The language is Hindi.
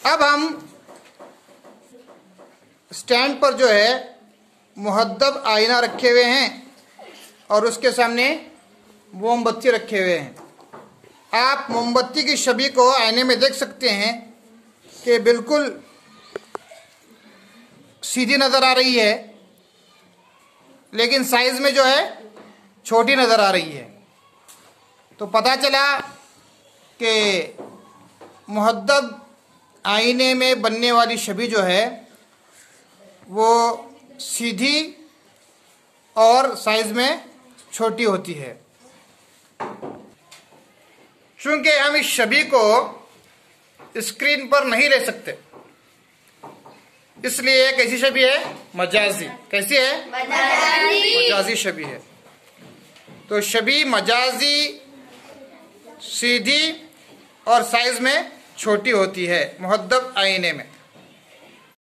अब हम स्टैंड पर जो है मुहद्दब आईना रखे हुए हैं और उसके सामने मोमबत्ती रखे हुए हैं। आप मोमबत्ती की छवि को आईने में देख सकते हैं कि बिल्कुल सीधी नज़र आ रही है, लेकिन साइज में जो है छोटी नज़र आ रही है। तो पता चला कि मुहद्दब आईने में बनने वाली छवि जो है वो सीधी और साइज में छोटी होती है। चूंकि हम इस छवि को स्क्रीन पर नहीं ले सकते, इसलिए एक ऐसी छवि है मजाजी। कैसी है? मजाजी छवि है। तो छवि मजाजी सीधी और साइज में छोटी होती है मुहद्दब आईने में।